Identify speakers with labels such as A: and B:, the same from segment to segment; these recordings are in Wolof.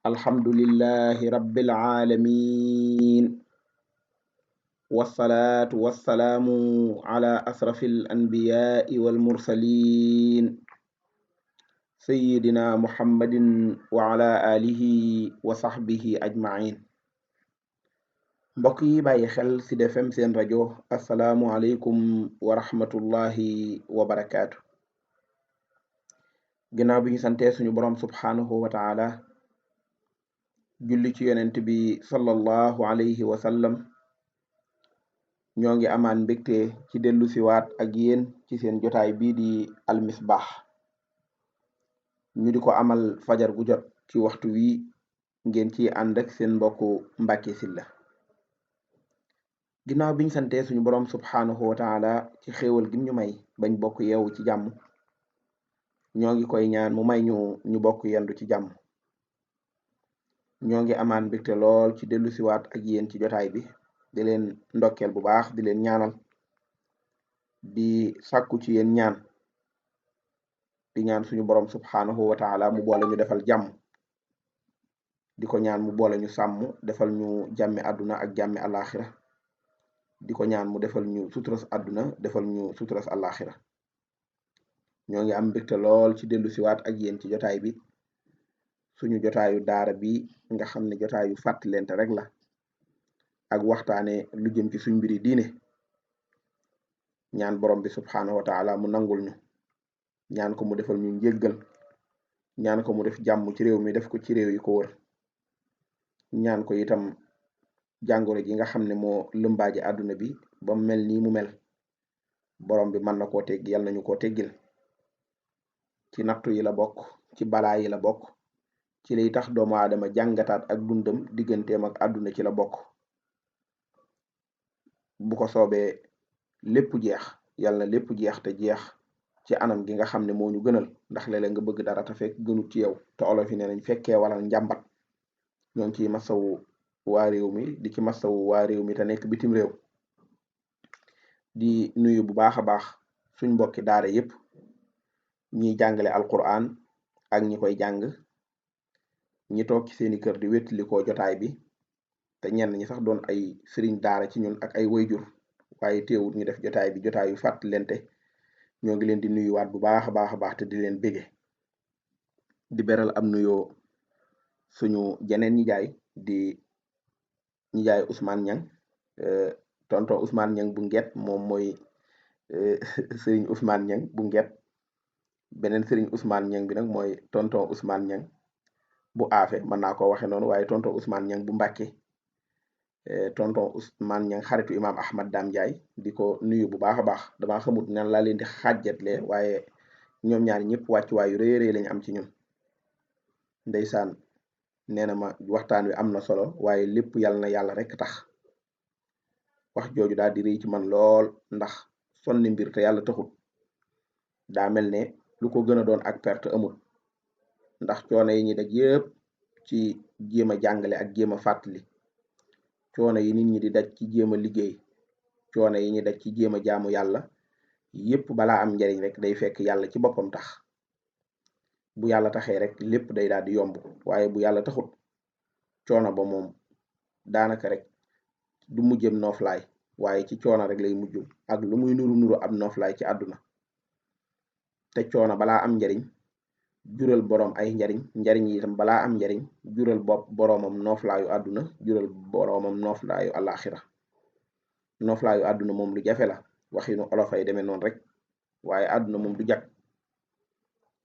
A: alhamdulillahi rabbil aalamiin wassalaatu wassalaamu ala asrafil anbiyaai wal mursaliin sayyidina muhammadin wa ala alihi wa sahbihi ajmain. mbokk yi bàyyi xel ci Sud FM seen rajo assalaamu aleykum wa rahmatullahi wa barakaatu. ginnaaw bi ñu santee suñu boroom subhaanahu wa taala julli ci yonent bi sallallahu alayhi wa sallam, ñoo ngi amaan mbégte ci dellu siwaat ak yéen ci seen jotaay bii di almisbaax, ñu di ko amal fajar gu jot ci waxtu wi ngeen ci ànd ak seen mbokku Mbàkke Sylla. ginnaaw biñ santee suñu boroom subhaanahu wa taala ci xéewal gi ñu may bañ bokk yeewu ci jàmm, ñoo ngi koy ñaan mu may ñu bokk yendu ci jàmm. ñoo ngi amaan mbégte lool ci dellu siwaat ak yéen ci jotaay bi, di leen ndokkeel bu baax, di leen ñaanal, di sàkku ci yéen ñaan, di ñaan suñu borom subhaanahu wa taala mu boole ñu defal jàmm, di ko ñaan mu boole ñu sàmm, defal ñu jàmmi àdduna ak jàmmi àllaaxira, di ko ñaan mu defal ñu suturas àdduna, defal ñu suturas àllaaxira. ñoo ngi am mbégte lool ci dellu siwaat ak yéen ci jotaay bi, suñu jotaayu daara bi nga xam ne jotaayu fàttalente rek la, ak waxtaane lu jëm ci suñ mbiri diine. ñaan borom bi subhaanahu wa taala mu nangul ñu, ñaan ko mu defal ñu njéggal, ñaan ko mu def jàmm ci réew mi, def ko ci réew yi ko wër, ñaan ko itam jàngoro ji nga xam ne moo lëmbaaji àdduna bi ba mel nii mu mel, borom bi mën na koo tegg, yal nañu koo teggil. ci nattu yi la bokk, ci balaa yi la bokk, ci lay tax doomu aadama jàngataat ak dundam digganteem ak àdduna ci la bokk. bu ko soobee lépp jeex, yàlla na lépp jeex te jeex ci anam gi nga xam ne moo ñu gënal, ndax léeg-léeg nga bëgg dara te fekk gënut ci yow, te olof yi nee nañ fekkee waral njàmbat. ñoo ngi ciy masawu waa réew mi, di ci masawu waa réew mi te nekk bitim réew, di nuyu bu baax a baax suñ mbokki daara yépp, ñiy jàngale alquran ak ñi koy jàng, ñi toog ci seeni kër di wéttilikoo jotaay bi, te ñenn ñi sax doon ay sëriñ daara ci ñun ak ay wayjur, waaye teewut ñu def jotaay bi jotaayu fàttalente. ñoo ngi leen di nuyuwaat bu baax a baax a baax te di leen bége, di beral am nuyoo suñu jeneen ñijaay di ñijaay Ousmane Niang, tonton Ousmane Niang bu Nget, moom mooy sëriñ Ousmane Niang bu Nget. beneen sëriñ Ousmane Niang bi nag mooy tonton Ousmane Niang bu Afe, mën naa ko waxe noonu, waaye tonton Ousmane Niang bu Mbàkke. tonton Ousmane Niang xaritu imaam Ahmad Dam Ndiaye, di ko nuyu bu baax a baax. damaa xamut nan laa leen di xàjjatle, waaye ñoom ñaar ñëpp wàccuwaayu rëy rëy lañ am ci ñun. ndeysaan nee na ma waxtaan wi am na solo, waaye lépp yàlla na yàlla rek tax. wax jooju daal di rëy ci man lool, ndax sonni mbir te yàlla taxut daa mel ne lu ko gën a doon ak perte amul, ndax coono yi ñi daj yëpp ci jéem a jàngale ak jéem a fàttali, coono yi nit ñi di daj ci jéem a liggéey, coono yi ñi daj ci jéem a jaamu yàlla, yépp balaa am njariñ rek day fekk yàlla ci boppam tax. bu yàlla taxee rek lépp day daal di yomb, waaye bu yàlla taxut coono ba moom daanaka rek du mujjem nooflaay, waaye ci coono rek lay mujj, ak lu muy nuru nuru ab nooflaay ci àdduna. te coono balaa am njariñ jural boroom ay njariñ yi itam balaa am njariñ jural boroomam nooflaayu àdduna, jural boroomam nooflaayu àllaaxira. nooflaayu àdduna moom lu jafe la, waxinu olof ay demee noonu rek, waaye àdduna moom du jag.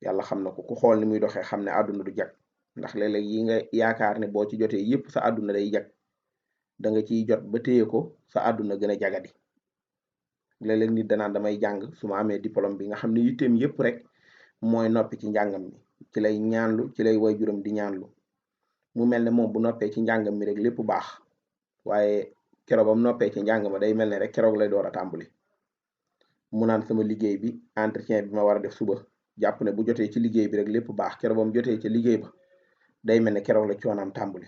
A: yàlla xam na ko, ku xool ni muy doxee xam ne àdduna du jag, ndax léeg-léeg yi nga yaakaar ne boo ci jotee yépp sa àdduna day jag, da nga ciy jot ba téye ko, sa àdduna gën a jagadi. léeg-léeg nit danaan damay jàng, su ma amee diplôme bi, nga xam ne yitteem yépp rek mooy noppi ci njàngam mi, ci lay ñaanlu, ci lay waajuram di ñaanlu, mu mel ne moom bu noppee ci njàngam mi rek lépp baax, waaye keroog bam noppee ci njàng ma day mel ne rek keroog lay door a tàmbali. mu naan sama liggéey bi, entretien bi ma war a def suba, jàpp ne bu jotee ci liggéey bi rek lépp baax, keroog bam jotee ci liggéey ba day mel ne keroog la coonaam tàmbali.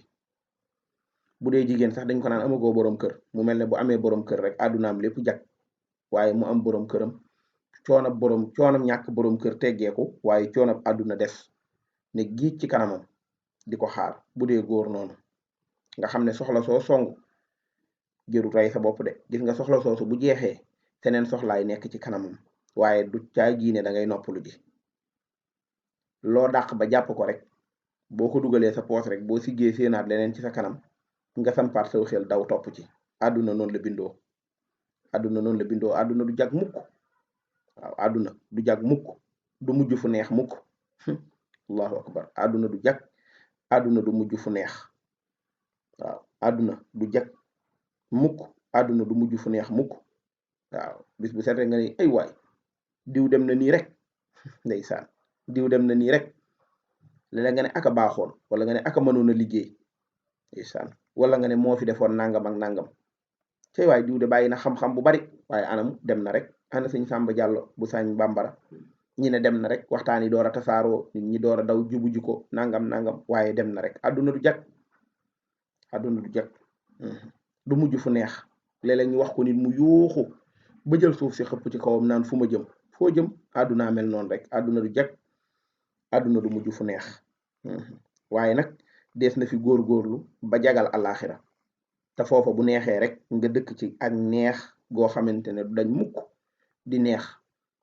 A: bu dee jigéen sax dañ ko naan amagoo borom kër, mu mel ne bu amee borom kër rek àddunaam lépp jag, waaye mu am borom këram, coonam ñàkk borom kër teggeeku, waaye coonab àdduna des ne giij ci kanamam. di ko xaar bu dee góor noonu nga xam ne soxla soo songu jërut rey sa bopp de gis nga soxla soosu bu jeexee seneen soxlaay nekk ci kanamam waaye du caa giine da ngay noppalu ji loo dàq ba jàpp ko rek boo ko dugalee sa poos rek boo siggee séenaat leneen ci sa kanam nga sampaat saw xel daw topp ci àdduna noonu la bindoo àdduna noonu la bindoo àdduna du jag mukk waaw àdduna du jag mukk du mujj fu neex mukk allahu akbar àdduna du jag àdduna du mujj fu neex waaw àdduna du jag mukk àdduna du mujj fu neex mukk waaw bis bu set rek nga ni ay waay diw dem na nii rek ndeysaan diw dem na nii rek léeg-léeg nga ne aka baaxoon wala nga ne aka mënoon a liggéey ndeysaan wala nga ne moo fi defoon nangam ak nangam cey waay diw de bàyyi na xam-xam bu bari waaye anam dem na rek ana sëñ Samba Diallo bu sañ bambara ñi ne dem na rek waxtaan yi door a tasaaroo nit ñi door a daw jubu ji ko nangam nangam waaye dem na rek àdduna du jag àdduna du jag du mujj fu neex léeg-léeg ñu wax ko nit mu yuuxu ba jël suuf si xëpp ci kawam naan fu ma jëm foo jëm àddunaa mel noonu rek àdduna du jag àdduna du mujj fu neex waaye nag dees na fi góorgóorlu ba jagal àllaaxira te foofa bu neexee rek nga dëkk ci ak neex goo xamante ne du dañ mukk di neex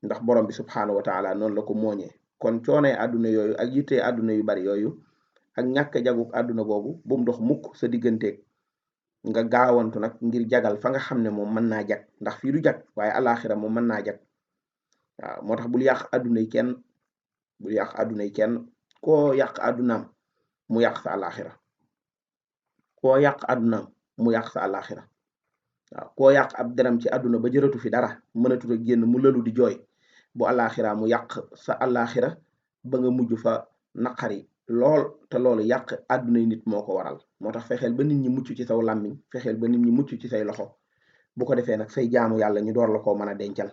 A: ndax borom bi subxanahu wa taala noonu la ko mooñee kon coonee àdduna yooyu ak yittee àdduna yu bari yooyu ak ñàkk jaguk àdduna googu bu mu dox mukk sa digganteeg nga gaawantu nag ngir jagal fa nga xam ne moom mën naa jag ndax fii du jag waaye àllaaxira moom mën naa jag waaw moo tax bul yàq àdduna yi kenn bul yàq àdduna yi kenn koo yàq àddunaam mu yàq sa àllaaxira koo yàq àddunaam mu yàq sa àllaaxira waaw koo yàq ab deram ci àdduna ba jëratu fi dara mënatut a génn mu lëlu di jooy bu àllaaxira mu yàq sa àllaaxira ba nga mujj fa naqari lool te loolu yàq àdduna yi nit moo ko waral moo tax fexeel ba nit ñi mucc ci saw làmmiñ fexeel ba nit ñi mucc ci say loxo bu ko defee nag say jaamu yàlla ñu door la koo mën a dencal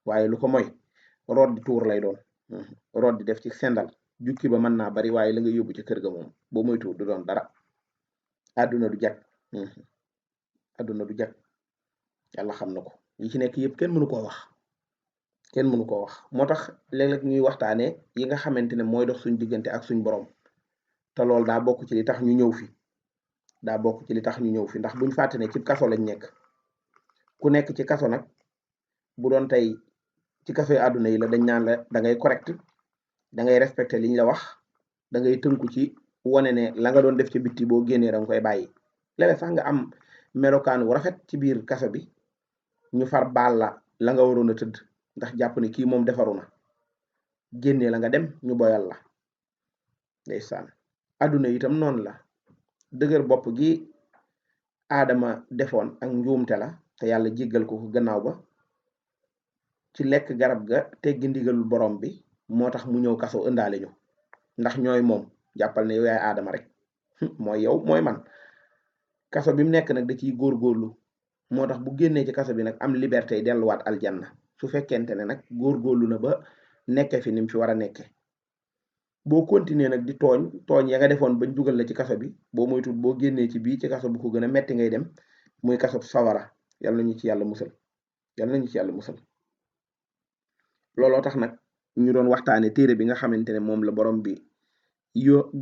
A: waaye lu ko mooy root di tuur lay doon root di def ci sendal jukki ba mën naa bari waaye la nga yóbbu ci kër ga moom boo moy tuur du doon dara àdduna du jag àdduna du jag yàlla xam na ko yi ci nekk yëpp kenn mënu koo wax kenn mënu koo wax moo tax léeg-léeg ñuy waxtaane yi nga xamante ne mooy dox suñ diggante ak suñ borom te loolu daa bokk ci li tax ñu ñëw fi daa bokk ci li tax ñu ñëw fi ndax buñ fàtte ne ci kaso lañ nekk ku nekk ci kaso nag bu doon tey ci kaso yi àdduna yi la dañ naan la da ngay correct da ngay respecté liñ la wax da ngay tënku ci wane ne la nga doon def ci bitti boo génnee da nga koy bàyyi léeg-léeg sax nga am melokaan wu rafet ci biir kaso bi ñu far baal la nga waroon a tëdd ndax jàpp ne kii moom defaru na génnee la nga dem ñu boyal la ndeysaan àdduna itam noonu la dëgër bopp gi aadama defoon ak njuumte la te yàlla jéggal ko gannaaw ba ci lekk garab ga teggi ndigalul borom bi moo tax mu ñëw kaso ëndaale ñu ndax ñooy moom jàppal ne yow yaay aadama rek mooy yow mooy man kaso bi mu nekk nag da ciy góorgóorlu moo tax bu génnee ci kaso bi nag am liberté delluwaat aljanna su fekkente ne nag góorgóorlu na ba nekke fi ni mu fi war a nekke boo continuer nag di tooñ ya nga defoon bañ dugal la ci kaso bi boo moytul boo génnee ci bii ci kaso bu ko gën a metti ngay dem muy kaso sawara yal nañu ci yàlla musal yal nañu ci yàlla musal looloo tax nag ñu doon waxtaane téere bi nga xamante ne moom la borom bi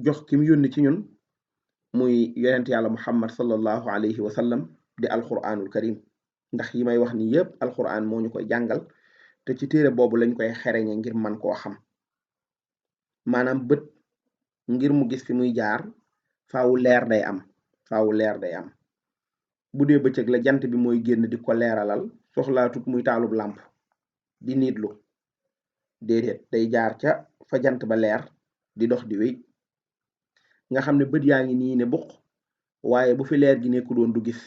A: jox ki mu yónni ci ñun muy yonent yàlla muhammad sallallahu alayhi wa sallam di alquranul karim ndax yi may wax ni yëpp alquran moo ñu koy jàngal te ci téere boobu lañ koy xereñe ngir man koo xam maanaam bët ngir mu gis fi muy jaar faawu leer day am faawu leer day am bu dee bëccëg la jant bi mooy génn di ko leeralal soxlaatut muy taalub làmp di niitlu déedéet day jaar ca fa jant ba leer di dox di wéy nga xam ne bët yaa ngi nii ne buq waaye bu fi leer gi nekku doon du gis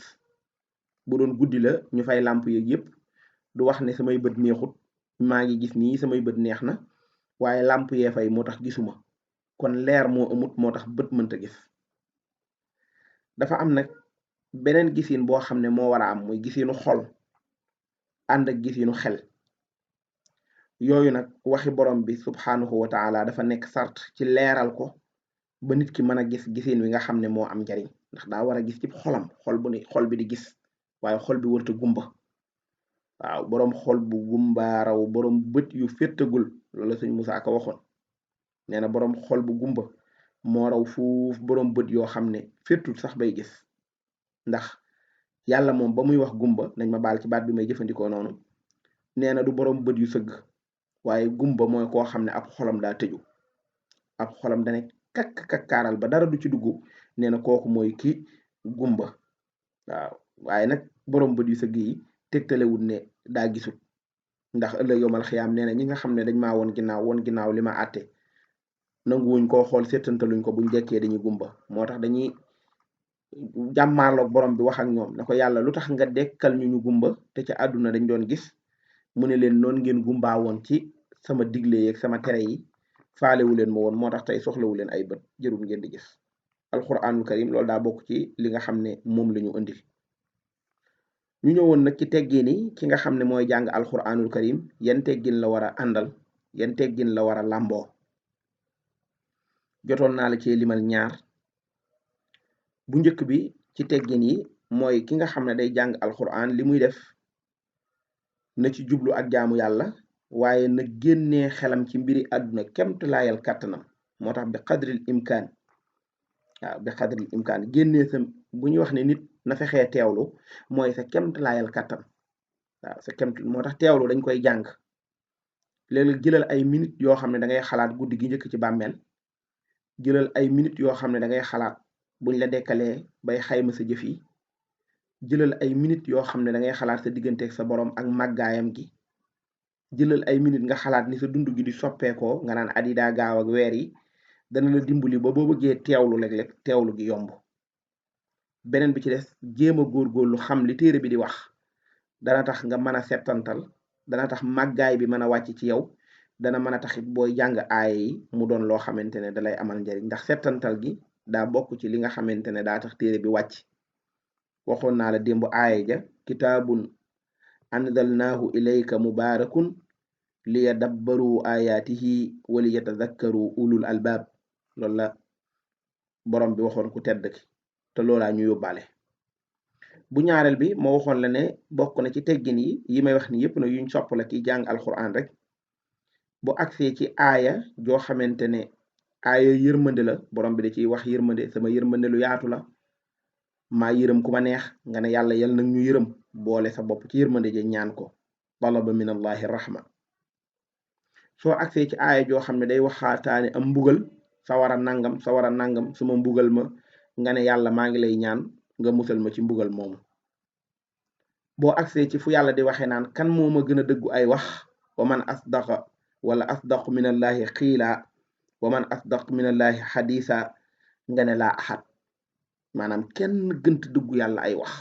A: bu doon guddi la ñu fay làmp yeeg yépp du wax ne samay bët neexut maa ngi gis nii samay bët neex na waaye làmp yee fay moo tax gisuma kon leer moo amut moo tax bët mënta gis dafa am nag beneen gisin boo xam ne moo war a am muy gisinu xol ànd ak gisinu xel yooyu nag waxi borom bi subhanahu wa taala dafa nekk sart ci leeral ko ba nit ki mën a gis gisin wi nga xam ne moo am njariñ ndax daa war a gis ci xolam xol bi di gis waaye xol bi wërta gumba waaw boroom xol bu gumbaaraw boroom bët yu féttagul loolu sëñ Musaa Ka waxoon nee na boroom xol bu gumba moo raw fuuf boroom bët yoo xam ne féttul sax bay gis. ndax yàlla moom ba muy wax gumba nañ ma baal ci baat bi may jëfandikoo noonu, nee na du boroom bët yu sëgg, waaye gumba mooy koo xam ne ab xolam daa tëju, ab xolam dane kakkaaral ba dara du ci dugg. nee na kooku mooy ki gumba. waaw waaye nag boroom bët yu sëgg yi tegtalewul ne daa gisut, ndax ëllëg yomal xiyaam nee na ñi nga xam ne dañ maa woon ginnaaw li ma àtte nanguwuñ koo xool settantaluñ ko, buñ jekkee dañuy gumba. moo tax dañuy jàmmaarloog borom bi wax ak ñoom ne ko yàlla lu tax nga dekkal ñu gumba te ca àdduna dañ doon gis. mu ne leen noonu ngeen gumbaa woon ci sama digle yeeg sama tere yi, faalewu leen ma woon, moo tax tey soxlawu leen ay bët, jërul ngeen di gis. alquranul karim loolu daa bokk ci li nga xam ne moom la ñu indil. ñu ñëwoon nag ci teggin yi ki nga xam ne mooy jàng alquranul karim yan teggin la war a àndal, yan teggin la war a làmboo. jotoon naa la cee limal ñaar. bu njëkk bi ci teggin yi mooy ki nga xam ne day jàng alquran li muy def na ci jublu ak jaamu yàlla, waaye na génnee xelam ci mbiri àdduna kemtu laayal kàttanam. moo tax bi xadril imkaan, waaw bi xadril imkaan génnee sa, bu ñuy wax ne nit na fexee teewlu mooy sa kemt laayal kàttan. waaw sa kemt, moo tax teewlu dañ koy jàng. léeg-léeg jëlal ay minutes yoo xam ne da ngay xalaat guddi gi njëkk ci bàmmeel, jëlal ay minutes yoo xam ne da ngay xalaat buñ la dekkalee bay xayma sa jëf yi, jëlal ay minutes yoo xam ne da ngay xalaat sa digganteeg sa borom ak màggaayam gi, jëlal ay minutes nga xalaat ni sa dund gi di soppeekoo, nga naan at yi daa gaaw ak weer yi. dana la dimbali ba boo bëggee teewlu léeg-léeg teewlu gi yomb. beneen bi ci des jéem a góorgóorlu xam li téere bi di wax, dana tax nga mën a settantal, dana tax màggaay bi mën a wàcc ci yow, dana mën a taxit booy jàng aaya yi mu doon loo xamante ne dalay amal njariñ, ndax settantal gi daa bokk ci li nga xamante ne daa tax téere bi wàcc. waxoon naa la démb aaya ja kitaabun anzalnaahu ilayka mubaarakun liyadabbaru ayaatihi wa liyatadakkaru ulul albaab. loolu la borom bi waxoon ku tedd ki, te loolaa ñu yóbbaale. bu ñaareel bi moo waxoon la ne bokk na ci teggin yi may wax ni yépp na yuñ sopp la ki jàng alquran rek, bu agsee ci aaya joo xamante ne aaya yërmande la, borom bi da ciy wax yërmande, sama yërmande lu yaatu la, maa yërëm ku ma neex, nga ne yàlla yal nag ñu yërëm, boole sa bopp ci yërmande ja ñaan ko, talaba min allahi rahma. soo agsee ci aaya joo xam ne day waxaataane am mbugal, sawara nangam sawara nangam, suma mbugal ma, nga ne yàlla maa ngi lay ñaan nga musal ma ci mbugal moomu. boo agsee ci fu yàlla di waxee naan kan moo ma gën a dëggu ay wax, wa man asdaqa wala asdaqu min allahi xiila wa man asdaq min allahi xadisa, nga ne laa axad, maanaam kenn gënt dëggu yàlla ay wax.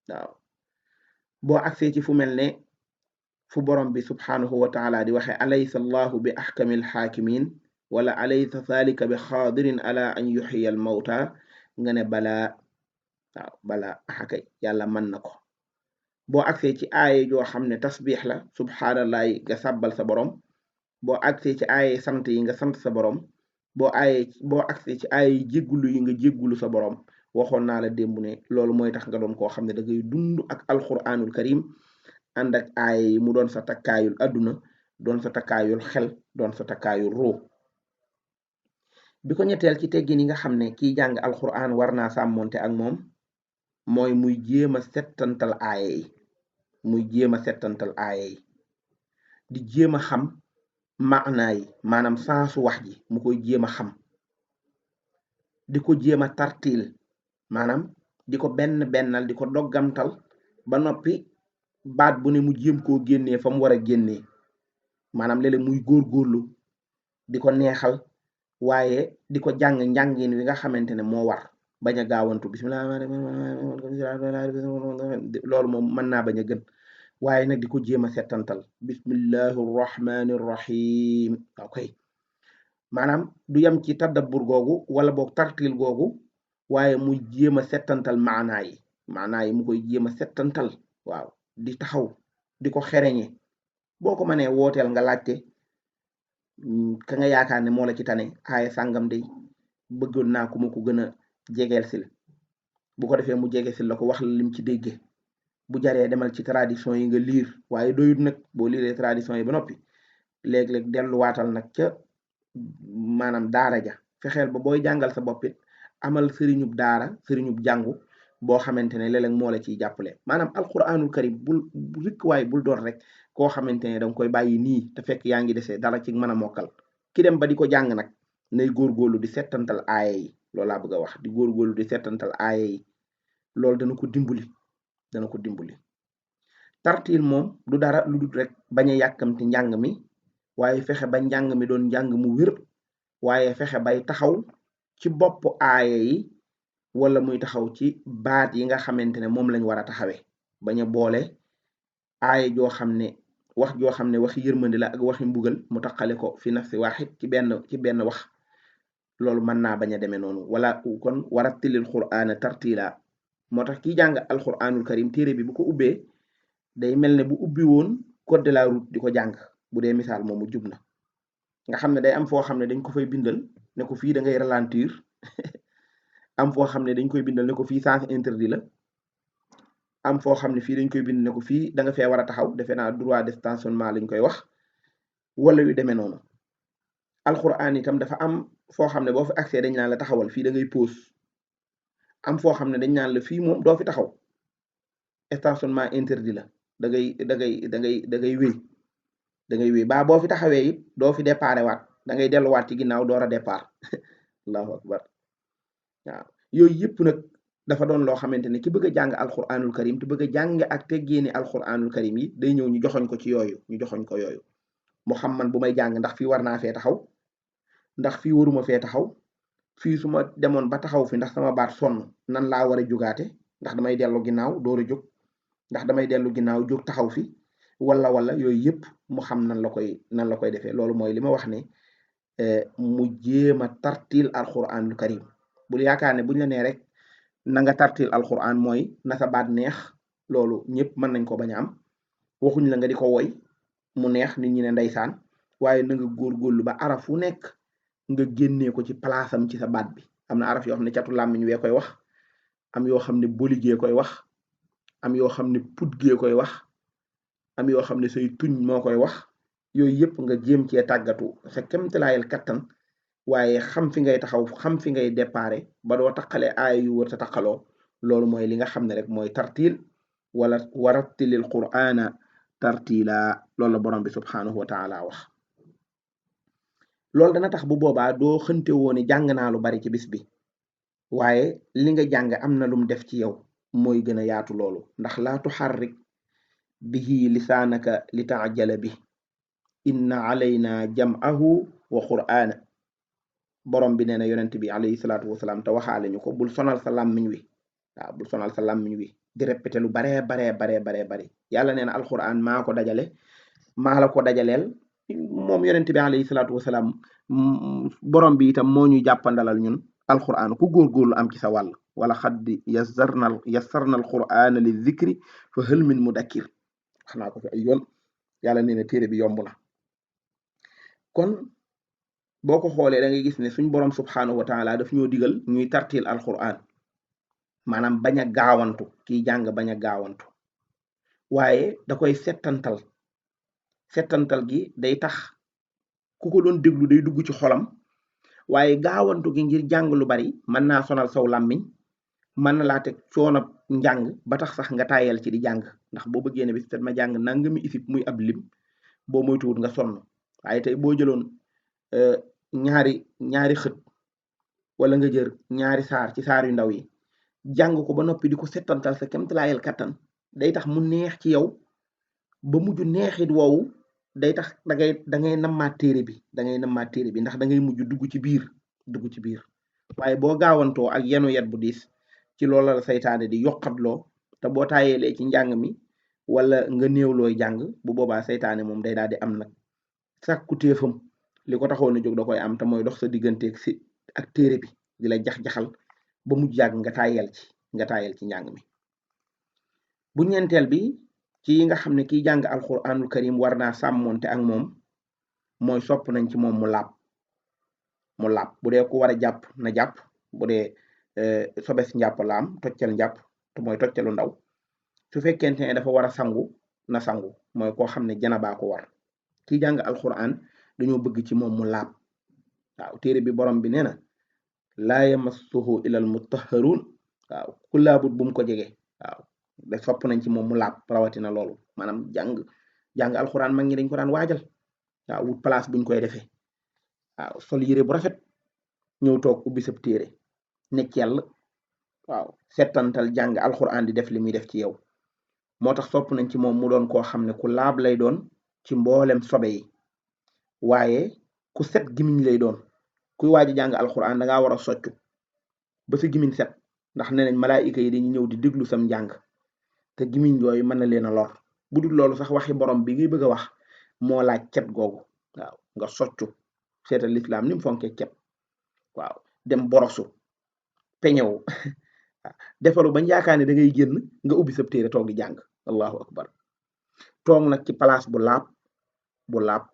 A: waaw boo agsee ci fu mel ne fu borom bi subhanahu wa taala di waxe alaysa allahu bi axkamil xaakimin wala alaysa zalika bi xaadirin ala an yuxiya al mawta, nga ne balaa. waaw balaa axakay yàlla mën na ko. boo agsee ci aaye joo xam ne tasbix la, subhaanallahi nga sàbbal sa borom. boo agsee ci aaye sant yi nga sant sa borom. boo agsee ci aaye jéggulu yi nga jéggulu sa borom. waxoon naa la démb ne loolu mooy tax nga doon koo xam ne da ngay dund ak alquranul karim, ànd ak aaye yi mu doon sa takkaayul adduna, doon sa takkaayul xel, doon sa takkaayul ruu. bi ko ñetteel ci teggin yi nga xam ne kiy jàng alquran war naa sàmmonte ak moom, mooy muy jéem a settantal aaye yi, muy jéem a settantal aaye yi, di jéem a xam maanaa yi, maanaam sansu wax ji mu koy jéem a xam, di ko jéem a tartiil, maanaam di ko benn bennal, di ko doggamtal, ba noppi baat bu ne mu jéem koo génnee fa mu war a génnee. maanaam léeg-léeg muy góorgóorlu di ko neexal, waaye di ko jàng njàngin wi nga xamante ne moo war, bañ a gaawantu bismillah, loolu moom mën naa bañ a gën, waaye nag di ko jéem a settantal bismillahi rrahmani rrahim. ok maanaam du yem ci tadabbur googu wala boog tartil googu, waaye muy jéem a settantal maanaa yi mu koy jéem a settantal. waaw di taxaw di ko xereñe. boo ko mënee wooteel nga laajte ka nga yaakaar ne moo la ci tane, aaya sàngam de bëggoon naa ku ma ko gën a jegeel sil, bu ko defee mu jege sil la ko wax la lim ci dégge. bu jaree demal ci tradition yi nga liir, waaye doyut nag boo liiree tradition yi ba noppi, léeg-léeg delluwaatal nag ca maanaam daara ja fexeel ba booy jàngal sa bopp it amal sëriñub daara sëriñub jàngu boo xamante ne léeg-léeg moo la ciy jàppale maanaam alquranul karim bul rikk waaye bul doon rek koo xamante ne danga koy bàyyi nii te fekk yaa ngi desee dara ci mën a mokkal ki dem ba di ko jàng nag nay góorgóorlu di settantal aaya yi loolu laa bëgg a wax di góorgóorlu di settantal aaya yi loolu dana ko dimbali tartiil moom du dara lu dul rek bañ a yàkkamti njàng mi waaye fexe ba njàng mi doon njàng mu wér waaye fexe bay taxaw ci bopp aaya yi wala muy taxaw ci baat yi nga xamante ne moom lañ war a taxawee bañ a boole aaya joo xam ne waxi yërmandi la ak waxi mbugal mu taqale ko fi nafsi waaxid ci benn wax loolu mën naa bañ a demee noonu wala kon warattilil qur'aana tartiila moo tax kiy jàng alquranul karim téere bi bu ko ubbee day mel ne bu ubbi woon code de la route di ko jàng bu dee misaal moomu jub na nga xam ne day am foo xam ne dañ ko fay bindal ne ko fii da ngay ralentir am foo xam ne dañ koy bindal ne ko fii sens interdit la am foo xam ne fii dañ koy bind ne ko fii da nga fee war a taxaw defe naa droit de stationnement lañ koy wax wala yu demee noonu alquran itam dafa am foo xam ne boo fi accès dañ naan la taxawal fii da ngay pause am foo xam ne dañ naan la fii moom doo fi taxaw stationnement interdit la da ngay wéy ba boo fi taxawee it doo fi déparé waat da ngay delluwaat ci ginnaaw door a départ allahu akbar waaw yooyu yëpp nag dafa doon loo xamante ne ki bëgg a jàng alquranul karim te bëgg a jàng ak teggeeni alquranul karim yi day ñëw ñu joxoñ ko ci yooyu mu xam man bu may jàng ndax fii war naa fee taxaw ndax fii waruma fee taxaw fii su ma demoon ba taxaw fi ndax sama baat sonn nan laa war a jugaate ndax damay dellu ginnaaw door a jóg ndax damay dellu ginnaaw jóg taxaw fi wala yooyu yëpp mu xam nan la koy defee loolu mooy li ma wax ne mu jéem a tartil alquranul karim bul yaakaar ne buñ la nee rek na nga tartil alquran mooy na sa baat neex loolu ñëpp mën nañ ko bañ a am waxuñ la nga di ko woy mu neex nit ñi ne ndeysaan waaye na nga góorgóorlu ba araf fu nekk nga génnee ko ci palaasam ci sa baat bi am na araf yoo xam ne catu làmmiñ wee koy wax am yoo xam ne boligee koy wax am yoo xam ne putgee koy wax am yoo xam ne say tuñ moo koy wax yooyu yëpp nga jéem cee tàggatu sa kemtalaayal kattan waaye xam fi ngay taxaw xam fi ngay déparé ba doo taqale aaya yu wër ta taqaloo loolu mooy li nga xam ne rek mooy tartil wala warattilil qur'ana tartila loolu la borom bi subhanahu wa taala wax loolu dana tax bu boobaa doo xënte woone jàng naa lu bari ci bis bi waaye li nga jàng am na lum def ci yow mooy gën a yaatu loolu ndax laa tuxarrik bihi lisaanaka li taajala bi inna alayna jam'ahu wa qur'ana borom bi nee na yonent bi alayhi salaatu wasalaam te waxaale ñu ko bul sonal sa làmmiñ wi waaw bul sonal sa làmmiñ wi di répété lu baree bari yàlla nee na alquran maa ko dajale maa la ko dajaleel moom yonent bi alayhi salaatu wasalaam borom bi itam moo ñu jàppandalal ñun alquran ku góorgóorlu am ci sa wàll wala xad yassarna alqurana li zikri fa hal min mudakkir wax naa ko fi ay yoon yàlla nee na téere bi yomb na kon boo ko xoolee da ngay gis ne suñ borom subhanahu wa taala daf ñoo digal ñuy tartil alquran maanaam bañ a gaawantu kiy jàng bañ a gaawantu waaye da koy settantal gi day tax ku ko doon déglu day dugg ci xolam waaye gaawantu gi ngir jàng lu bari mën naa sonal saw làmmiñ mën na laa teg coono njàng ba tax sax nga tayal ci di jàng ndax boo bëggee ne bis ma jàng nangami isib muy ab lim boo moytuwut nga sonn waaye tey boo jëloon ñaari xët wala nga jër ñaari saar ci saar yu ndaw yi jàng ko ba noppi di ko settantal sa kemtalaayal kattan day tax mu neex ci yow ba mujj neexit woowu day tax da ngay nammaat téere bi ndax da ngay mujj dugg ci biir waaye boo gaawantoo ak yenu yet bu diis ci loolu la saytaane di yokkatloo te boo taayeelee ci njàng mi wala nga néew looy jàng bu boobaa saytaane moom day daal di am nag sàkku téefam li ko taxoon a jóg da koy am te mooy dox sa digganteeg si ak téere bi di la jax-jaxal ba mujj yàgg nga taayel ci njàng mi bu ñeenteel bi ci yi nga xam ne kiy jàng alquranul karim war naa sàmmonte ak moom mooy sopp nañ ci moom mu laab bu dee ku war a jàpp na jàpp bu dee sobes njàpp laam toccal njàpp te mooy toccalu ndaw su fekkente ne dafa war a sangu na sangu mooy koo xam ne janabaa ko war kiy jàng alquran dañoo bëgg ci moom mu laab waaw téere bi borom bi nee na laa yamassuhu ilal mutahharun waaw ku laabut bu mu ko jege waaw da sopp nañ ci moom mu laab rawatina loolu maanaam jàng alxuraan mag ñi dañ ko daan waajal waaw wut place buñ koy defee waaw sol yére bu rafet ñëw toog ubbi sab téere nekk yàlla waaw settantal jàng alxuraan di def li muy def ci yow moo tax sopp nañ ci moom mu doon koo xam ne ku laab lay doon ci mboolem sobe yi waaye ku set gimiñ lay doon kuy waaji jàng alxuraan da ngaa war a soccu ba sa gimiñ set ndax nee nañ malaayika yi dañuy ñëw di déglu sam njàng te gimiñ yooyu mën na leen a lor bu dul loolu sax waxi borom bi ngay bëgg a wax moo laaj cet googu waaw nga soccu seetal lislaam ni mu fonkee cet waaw dem borosu peñewu defaru bañ yaakaar ne da ngay génn nga ubbi sab téere toog di jàng allahu akbar toog nag ci place bu laab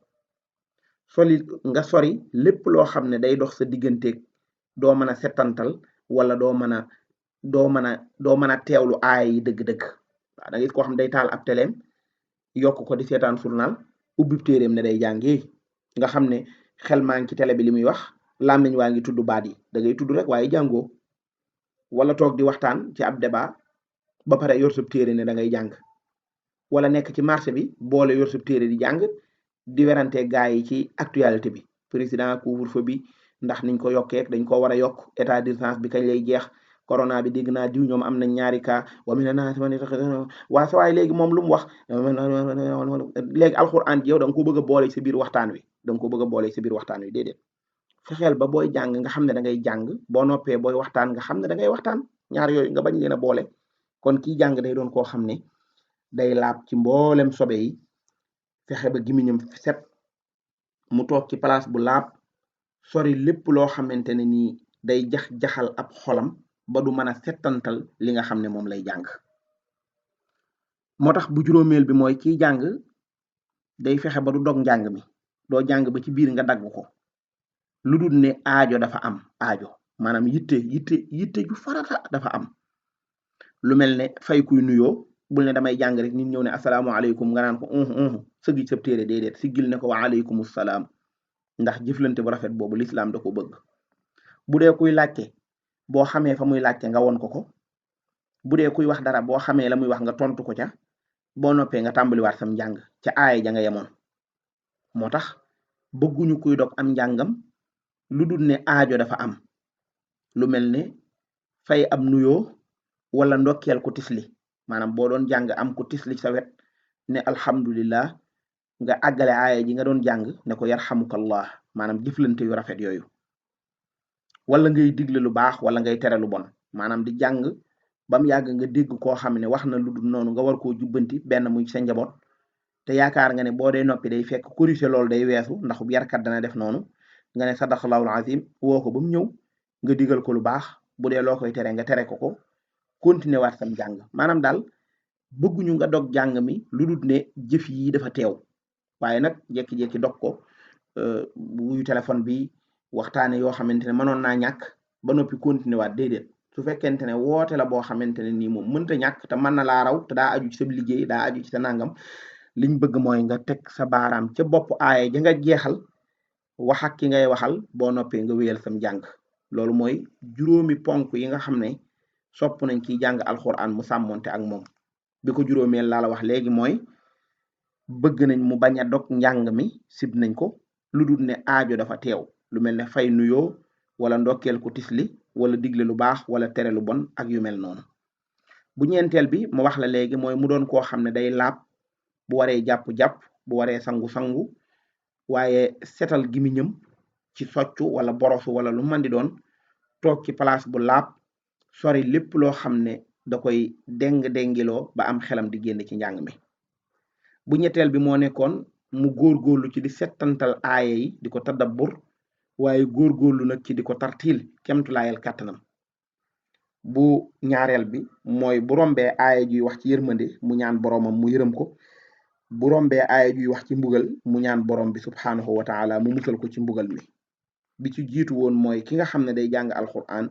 A: soli nga sori lépp loo xam ne day dox sa digganteeg doo mën a settantal wala doo mën a teewlu aay yi dëgg-dëgg waaw da ngay koo xam day taal ab teleem yokk ko di seetaan journal ubbi téereem ne day jàngi nga xam ne xel maa ngi ci télé bi li muy wax làmmiñ waa ngi tudd baat yi da ngay tudd rek waaye jàngoo wala toog di waxtaan ci ab débat ba pare yor sab téere ne da ngay jàng wala nekk ci marché bi boole yor sab téere di jàng di werante gaa yi ci actualité bi président couvre-feu bi ndax niñ ko yokkee dañ ko war a yokk état d'urgence bi kañ lay jeex corona bi dégg naa diw ñoom am nañ ñaari cas wa mina naas man waa sa waay léegi moom lu mu wax léegi alxuraan ji yow da nga ko bëgg a boole ci biir waxtaan wi da nga ko bëgg a boole ci biir waxtaan wi déedéet fexeel ba booy jàng nga xam ne da ngay jàng boo noppee booy waxtaan nga xam ne da ngay waxtaan ñaar yooyu nga bañ leen a boole kon kii jàng day doon koo xam ne day laab ci mboolem sobe yi fexe ba gimiñam set mu toog ci place bu laab sori lépp loo xamante ne nii day jaxal ab xolam ba du mën a settantal li nga xam ne moom lay jàng moo tax bu juróomeel bi mooy kiy jàng day fexe ba du dog njàng mi doo jàng ba ci biir nga dagg ko lu dul ne aajo dafa am aajo maanaam yitte ju farata dafa am lu mel ne fay kuy nuyoo bul ne damay jàng rek nit ñëw ne asalaamaaleykum nga naan ko sëggi sab téere déedéet siggil ne ko wa aleykum salaam ndax jëflante bu rafet boobu lislaam da ko bëgg bu dee kuy laajte boo xamee fa muy laajte nga won ko bu dee kuy wax dara boo xamee la muy wax nga tontu ko ca boo noppee nga tàmbaliwaat sam njàng ca aaya ja nga yemoon moo tax bëgguñu kuy dog am njàngam lu dul ne aajo dafa am lu mel ne fay am nuyoo wala ndokkeel ku tisli maanaam boo doon jàng am ku tisli sa wet ne alhamdulillah nga àggale aaya ji nga doon jàng ne ko yarhamukallah maanaam jëflante yu rafet yooyu wala ngay digle lu baax wala ngay tere lu bon maanaam di jàng bam yàgg nga dégg koo xam ne wax na lu dul noonu nga war koo jubbanti benn muy sa njaboot te yaakaar nga ne boo dee noppi day fekk corriger loolu day weesu ndax yarkat dana def noonu nga ne sadaqallahul azim woo ko ba mu ñëw nga digal ko lu baax bu dee loo koy tere nga tere ko continuer waat sam jàng maanaam daal bëgguñu nga dog jàng mi lu dul ne jëf yi dafa teew waaye nag jékki-jékki dog ko wuyu téléphone bi waxtaane yoo xamante ne mënoon naa ñàkk ba noppi continuer waat déedéet su fekkente ne woote la boo xamante ne nii moom mënta ñàkk te mën na laa raw te daa aju ci sa liggéey daa aju ci sa nangam liñ bëgg mooy nga teg sa baaraam ca bopp aaye ja nga jeexal wax ak ki ngay waxal boo noppee nga wéyal sam jàng loolu mooy juróomi ponk yi nga xam ne sopp nañ kiy jàng alxuraan mu sàmmonte ak moom bi ko juróomeel laa la wax léegi mooy bëgg nañ mu bañ a dog njàng mi sib nañ ko lu dul ne aajo dafa teew lu mel ne fay nuyoo wala ndokkeel ku tisli wala digle lu baax wala tere lu bon ak yu mel noonu bu ñeenteel bi mu wax la léegi mooy mu doon koo xam ne day laab bu waree jàpp-jàpp bu waree sangu-sangu waaye setal gimiñam ci soccu wala borosu wala lu mën di doon toog ci place bu laab sori lépp loo xam ne da koy déng-déngiloo ba am xelam di génn ci njàng mi bu ñetteel bi moo nekkoon mu góorgóorlu ci di settantal aaya yi di ko tadabbur waaye góorgóorlu nag ci di ko tartiil kemtulaayal kàttanam bu ñaareel bi mooy bu rombee aaya juy wax ci yërmande mu ñaan boroomam mu yërëm ko bu rombee aaya juy wax ci mbugal mu ñaan borom bi subhaanahu wa taala mu musal ko ci mbugal mi bi ci jiitu woon mooy ki nga xam ne day jàng alquran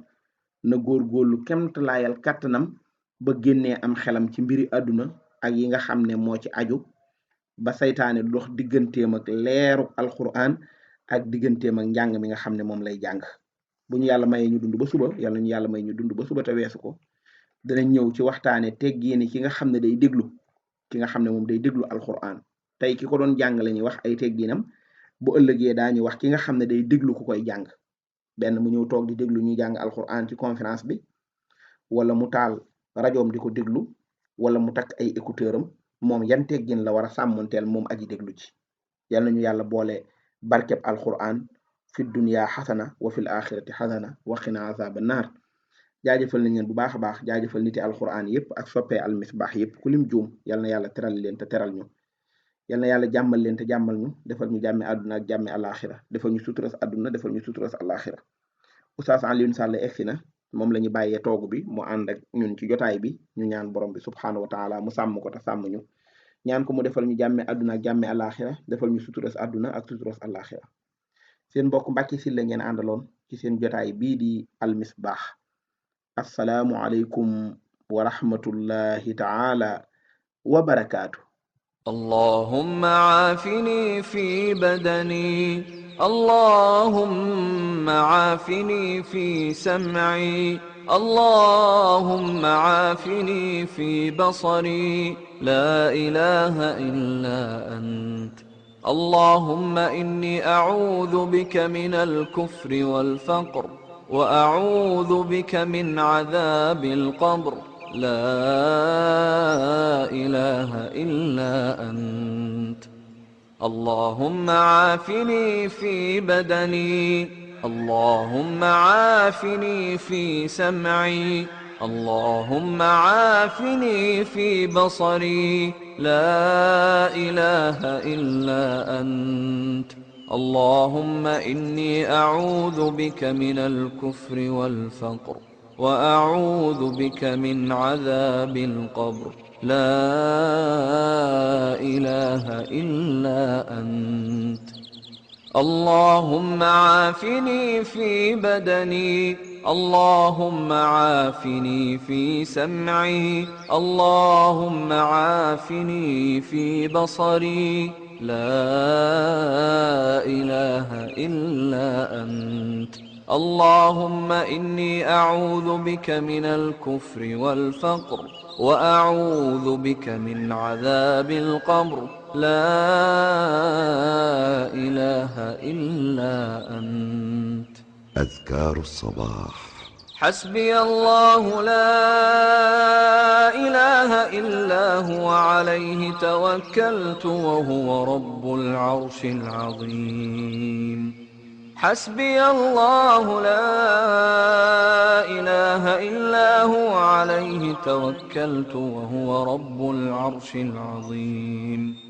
A: na góorgóorlu kemtulaayal kàttanam ba génnee am xelam ci mbiri àdduna ak yi nga xam ne moo ci aju ba saytaane dox digganteem ak leeru alquran ak digganteem ak njàng mi nga xam ne moom lay jàng bu ñu yàlla mayee ñu dund ba suba yàlla ñu yàlla may ñu dund ba suba te weesu ko danañ ñëw ci waxtaane teggiini ki nga xam ne day déglu ki nga xam ne moom day déglu alquran tey ki ko doon jàng la ñuy wax ay teggiinam bu ëllëgee daañu wax ki nga xam ne day déglu ku koy jàng benn mu ñëw toog di déglu ñuy jàng alquran ci conférence bi wala mu taal rajoom di ko déglu wala mu takk ay écouteur am moom yan teggin la war a sàmmonteel moom aji déglu ci yal nañu yàlla boole barkeb alquran fi dunya xasana wa fil axirati xasana wa qina azaba naar jaajëfal nañ leen bu baax a baax jaajëfal niti alquran yépp ak soppee almisbaax yépp ku lim juum yal na yàlla teral leen te teral ñu yal na yàlla jàmmal leen te jàmmal ñu defal ñu jàmme àdduna ak jàmme alaxira defal ñu suturas àdduna defal ñu suturas alaxira Oustaz Alioune Sall egsi na moom la ñu bàyyee toogu bi mu ànd ak ñun ci jotaay bi ñu ñaan borom bi subxanahu wa taala mu sàmm ko te sàmm ñu ñaan ko mu defal ñu jàmme àdduna ak jàmme alaxira defal ñu suturas àdduna ak suturas alaxira seen mbokk Mbàkke Sylla ngeen àndaloon ci seen jotaay bii di almisbaax assalaamu aleykum wa rahmatullahi taala wa barakaatu.
B: اللهم عافني في بدني اللهم عافني في سمعي اللهم عافني في بصري لا إله إلا أنت اللهم إني أعوذ بك من الكفر والفقر وأعوذ بك من عذاب القبر لا إله إلا أنت اللهم عافني في بدني اللهم عافني في سمعي اللهم عافني في بصري لا إله إلا أنت اللهم إني أعوذ بك من الكفر والفقر وأعوذ بك من عذاب القبر لا إله إلا أنت اللهم عافني في بدني اللهم عافني في سمعي اللهم عافني في بصري لا إله إلا أنت اللهم إني أعوذ بك من الكفر والفقر وأعوذ بك من عذاب القبر لا إله إلا أنت
C: أذكار الصباح
B: حسبي الله لا إله إلا هو عليه توكلت وهو رب العرش العظيم حسبي الله لا إله إلا هو عليه توكلت وهو رب العرش العظيم